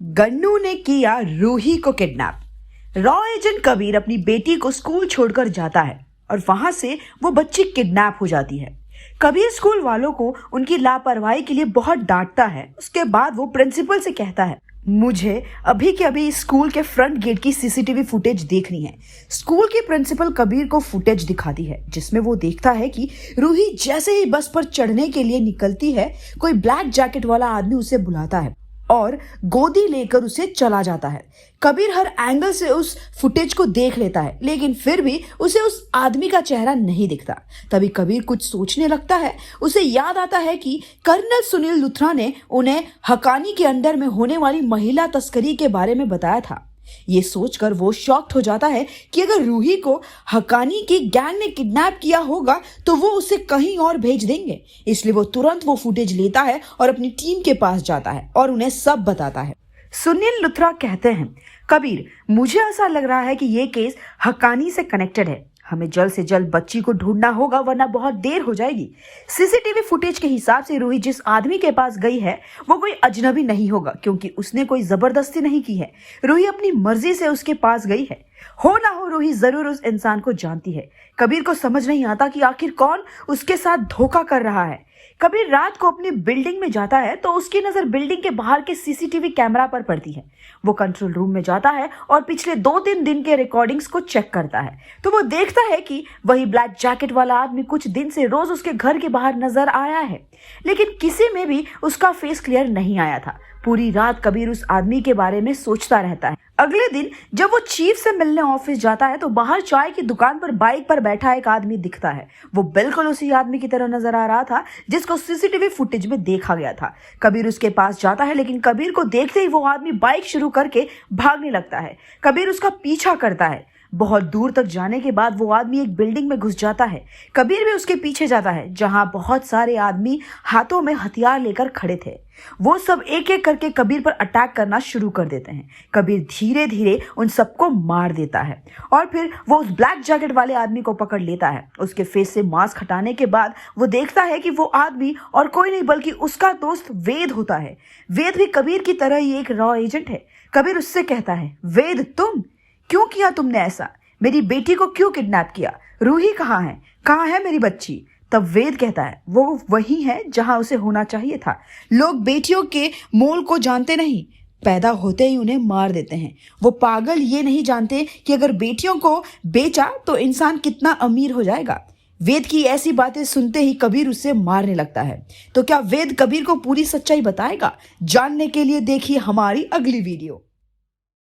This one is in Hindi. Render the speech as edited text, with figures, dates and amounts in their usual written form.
गन्नू ने किया रूही को किडनैप। रॉ एजेंट कबीर अपनी बेटी को स्कूल छोड़कर जाता है और वहां से वो बच्ची किडनैप हो जाती है। कबीर स्कूल वालों को उनकी लापरवाही के लिए बहुत डांटता है। उसके बाद वो प्रिंसिपल से कहता है, मुझे अभी के अभी स्कूल के फ्रंट गेट की सीसीटीवी फुटेज देखनी है। स्कूल की प्रिंसिपल कबीर को फुटेज दिखाती है जिसमें वो देखता है कि रूही जैसे ही बस पर चढ़ने के लिए निकलती है, कोई ब्लैक जैकेट वाला आदमी उसे बुलाता है और गोदी लेकर उसे चला जाता है। कबीर हर एंगल से उस फुटेज को देख लेता है, लेकिन फिर भी उसे उस आदमी का चेहरा नहीं दिखता। तभी कबीर कुछ सोचने लगता है। उसे याद आता है कि कर्नल सुनील लुथरा ने उन्हें हकानी के अंडर में होने वाली महिला तस्करी के बारे में बताया था। ये सोचकर वो शॉक्ड हो जाता है कि अगर रूही को हकानी की गैंग ने किडनैप किया होगा तो वो उसे कहीं और भेज देंगे। इसलिए वो तुरंत वो फुटेज लेता है और अपनी टीम के पास जाता है और उन्हें सब बताता है। सुनील लुथरा कहते हैं, कबीर, मुझे ऐसा लग रहा है कि ये केस हकानी से कनेक्टेड है। हमें जल्द से जल्द बच्ची को ढूंढना होगा वरना बहुत देर हो जाएगी। सीसीटीवी फुटेज के हिसाब से रूही जिस आदमी के पास गई है वो कोई अजनबी नहीं होगा, क्योंकि उसने कोई जबरदस्ती नहीं की है। रूही अपनी मर्जी से उसके पास गई है। हो ना हो रूही जरूर उस इंसान को जानती है। कबीर को समझ नहीं आता कि आखिर कौन उसके साथ धोखा कर रहा है। कबीर रात को अपनी बिल्डिंग में जाता है तो उसकी नजर बिल्डिंग के बाहर के सीसीटीवी कैमरा पर पड़ती है। वो कंट्रोल रूम में जाता है और पिछले 2-3 दिन के रिकॉर्डिंग्स को चेक करता है तो वो देखता है कि वही ब्लैक जैकेट वाला आदमी कुछ दिन से रोज उसके घर के बाहर नजर आया है, लेकिन किसी में भी उसका फेस क्लियर नहीं आया था। पूरी रात कबीर उस आदमी के बारे में सोचता रहता है। अगले दिन जब वो चीफ से मिलने ऑफिस जाता है तो बाहर चाय की दुकान पर बाइक पर बैठा एक आदमी दिखता है। वो बिल्कुल उसी आदमी की तरह नजर आ रहा था जिसको सीसीटीवी फुटेज में देखा गया था। कबीर उसके पास जाता है, लेकिन कबीर को देखते ही वो आदमी बाइक शुरू करके भागने लगता है। कबीर उसका पीछा करता है। बहुत दूर तक जाने के बाद वो आदमी एक बिल्डिंग में घुस जाता है। कबीर भी उसके पीछे जाता है, जहां बहुत सारे आदमी हाथों में हथियार लेकर खड़े थे। वो सब एक एक करके कबीर पर अटैक करना शुरू कर देते हैं। कबीर धीरे धीरे उन सबको मार देता है और फिर वो उस ब्लैक जैकेट वाले आदमी को पकड़ लेता है। उसके फेस से मास्क हटाने के बाद वो देखता है कि वो आदमी और कोई नहीं बल्कि उसका दोस्त वेद होता है। वेद भी कबीर की तरह ही एक रॉ एजेंट है। कबीर उससे कहता है, वेद, तुम क्यों किया तुमने ऐसा? मेरी बेटी को क्यों किडनैप किया? रूही कहाँ है? कहाँ है मेरी बच्ची? तब वेद कहता है, वो वही है जहां उसे होना चाहिए था। लोग बेटियों के मोल को जानते नहीं, पैदा होते ही उन्हें मार देते हैं। वो पागल ये नहीं जानते कि अगर बेटियों को बेचा तो इंसान कितना अमीर हो जाएगा। वेद की ऐसी बातें सुनते ही कबीर उससे मारने लगता है। तो क्या वेद कबीर को पूरी सच्चाई बताएगा? जानने के लिए देखिए हमारी अगली वीडियो।